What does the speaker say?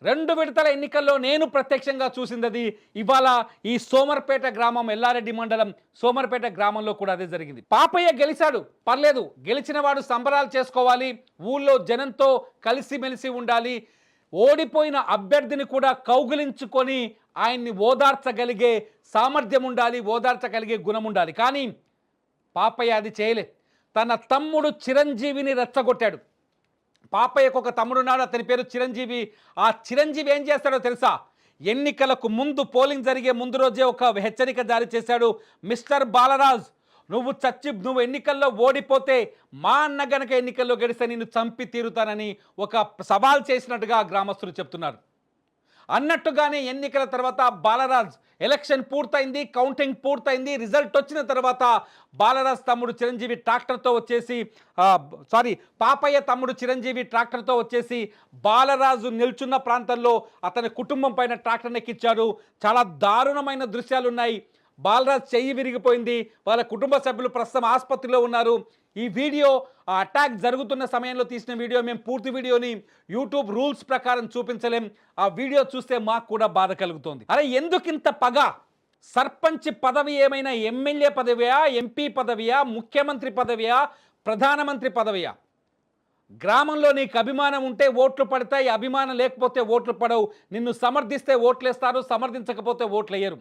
2 విడతల ఎన్నికల్లో నేను ప్రత్యక్షంగా చూసిందది ఇవాళ ఈ సోమర్పేట గ్రామం, ఎల్లారెడ్డి మండలం సోమర్పేట గ్రామంలో కూడా అదే జరిగింది. పాపయ్య గెలిచాడు, పర్లేదు. గెలిచిన వాడు సంబరాలు చేసుకోవాలి, ఊళ్ళో జనంతో కలిసిమెలిసి ఉండాలి. ఓడిపోయిన అభ్యర్థిని కూడా కౌగిలించుకొని ఆయన్ని ఓదార్చగలిగే సామర్థ్యం ఉండాలి, ఓదార్చగలిగే గుణం ఉండాలి. కానీ పాపయ్య అది చేయలే. తన తమ్ముడు చిరంజీవిని రెచ్చగొట్టాడు. పాపయ్యకు ఒక తమ్ముడున్నాడు, అతని పేరు చిరంజీవి. ఆ చిరంజీవి ఏం చేస్తాడో తెలుసా? ఎన్నికలకు ముందు, పోలింగ్ జరిగే ముందు రోజే ఒక హెచ్చరిక జారీ చేశాడు. మిస్టర్ బాలరాజ్, నువ్వు ఎన్నికల్లో ఓడిపోతే మా అన్న గనక ఎన్నికల్లో గెలిస్తే నిన్ను చంపి తీరుతానని ఒక సవాల్ చేసినట్టుగా గ్రామస్తులు చెప్తున్నారు. అన్నట్టుగానే ఎన్నికల తర్వాత బాలరాజ్ ఎలక్షన్ పూర్తయింది, కౌంటింగ్ పూర్తయింది. రిజల్ట్ వచ్చిన తర్వాత బాలరాజ్ తమ్ముడు చిరంజీవి ట్రాక్టర్తో వచ్చేసి పాపయ్య తమ్ముడు చిరంజీవి ట్రాక్టర్తో వచ్చేసి బాలరాజు నిల్చున్న ప్రాంతంలో అతని కుటుంబం పైన ట్రాక్టర్ని ఎక్కించారు. చాలా దారుణమైన దృశ్యాలు ఉన్నాయి. బాలరాజ్ చెయ్యి విరిగిపోయింది. వాళ్ళ కుటుంబ సభ్యులు ప్రస్తుతం ఆసుపత్రిలో ఉన్నారు. ఈ వీడియో ఆ అటాక్ జరుగుతున్న సమయంలో తీసిన వీడియో. మేము పూర్తి వీడియోని యూట్యూబ్ రూల్స్ ప్రకారం చూపించలేం. ఆ వీడియో చూస్తే మాకు కూడా బాధ కలుగుతోంది. అరే ఎందుకింత పగ? సర్పంచ్ పదవి ఏమైనా ఎమ్మెల్యే పదవియా, ఎంపీ పదవియా, ముఖ్యమంత్రి పదవియా, ప్రధానమంత్రి పదవియా? గ్రామంలో నీకు అభిమానం ఉంటే ఓట్లు పడతాయి, అభిమానం లేకపోతే ఓట్లు పడవు. నిన్ను సమర్థిస్తే ఓట్లేస్తారు, సమర్థించకపోతే ఓట్లేయరు.